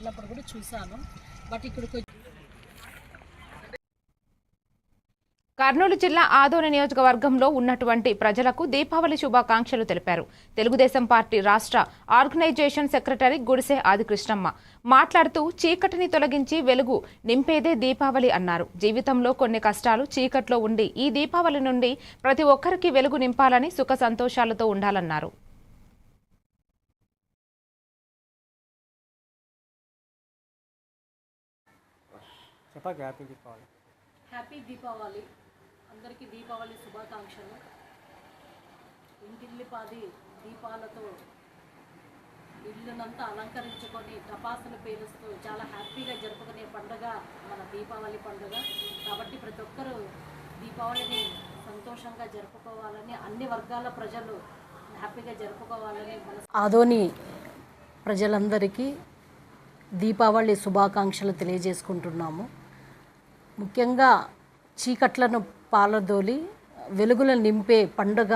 వెళ్ళినప్పుడు కూడా చూశాను. బట్ ఇక్కడికి కర్నూలు జిల్లా ఆదోని నియోజకవర్గంలో ఉన్నటువంటి ప్రజలకు దీపావళి శుభాకాంక్షలు తెలిపారు. తెలుగుదేశం పార్టీ రాష్ట్ర ఆర్గనైజేషన్ సెక్రటరీ గుడిసె ఆదికృష్ణమ్మ మాట్లాడుతూ చీకటిని తొలగించి వెలుగు నింపేదే దీపావళి అన్నారు. జీవితంలో కొన్ని కష్టాలు చీకట్లో ఉండి ఈ దీపావళి నుండి ప్రతి ఒక్కరికి వెలుగు నింపాలని సుఖ సంతోషాలతో ఉండాలన్నారు. హ్యాపీ దీపావళి. అందరికీ దీపావళి శుభాకాంక్షలు. ఇంటిల్లిపాది దీపాలతో ఇల్లునంతా అలంకరించుకొని టపాసులు పేలుస్తూ చాలా హ్యాపీగా జరుపుకునే పండుగ మన దీపావళి పండుగ. కాబట్టి ప్రతి ఒక్కరూ దీపావళిని సంతోషంగా జరుపుకోవాలని, అన్ని వర్గాల ప్రజలు హ్యాపీగా జరుపుకోవాలని ఆదోని ప్రజలందరికీ దీపావళి శుభాకాంక్షలు తెలియజేసుకుంటున్నాము. ముఖ్యంగా చీకట్లను పాలదోలి వెలుగులను నింపే పండుగ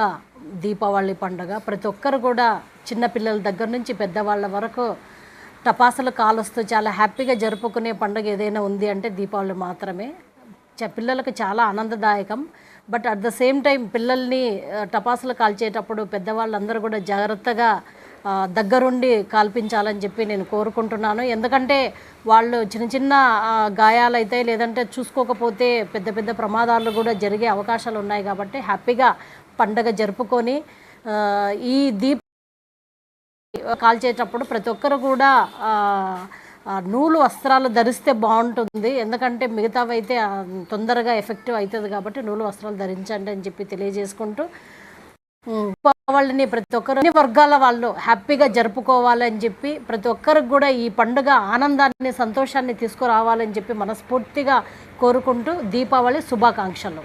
దీపావళి పండుగ. ప్రతి ఒక్కరు కూడా చిన్నపిల్లల దగ్గర నుంచి పెద్దవాళ్ళ వరకు టపాసులు కాలుస్తూ చాలా హ్యాపీగా జరుపుకునే పండుగ ఏదైనా ఉంది అంటే దీపావళి మాత్రమే. పిల్లలకు చాలా ఆనందదాయకం. But at the same time పిల్లల్ని టపాసులు కాల్చేటప్పుడు పెద్దవాళ్ళందరూ కూడా జాగ్రత్తగా దగ్గరుండి కాల్పించాలని చెప్పి నేను కోరుకుంటున్నాను. ఎందుకంటే వాళ్ళు చిన్న చిన్న గాయాలు అయితే లేదంటే చూసుకోకపోతే పెద్ద పెద్ద ప్రమాదాలు కూడా జరిగే అవకాశాలు ఉన్నాయి. కాబట్టి హ్యాపీగా పండగ జరుపుకొని ఈ కాల్చేటప్పుడు ప్రతి ఒక్కరు కూడా నూలు వస్త్రాలు ధరిస్తే బాగుంటుంది. ఎందుకంటే మిగతావైతే తొందరగా ఎఫెక్టివ్ అవుతుంది. కాబట్టి నూలు వస్త్రాలు ధరించండి అని చెప్పి తెలియజేసుకుంటూ దీపావళిని ప్రతి ఒక్కరు అన్ని వర్గాల వాళ్ళు హ్యాపీగా జరుపుకోవాలని చెప్పి ప్రతి ఒక్కరికి కూడా ఈ పండుగ ఆనందాన్ని సంతోషాన్ని తీసుకురావాలని చెప్పి మనస్ఫూర్తిగా కోరుకుంటూ దీపావళి శుభాకాంక్షలు.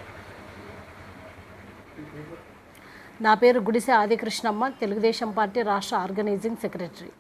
నా పేరు గుడిసె ఆదికృష్ణమ్మ, తెలుగుదేశం పార్టీ రాష్ట్ర ఆర్గనైజింగ్ సెక్రటరీ.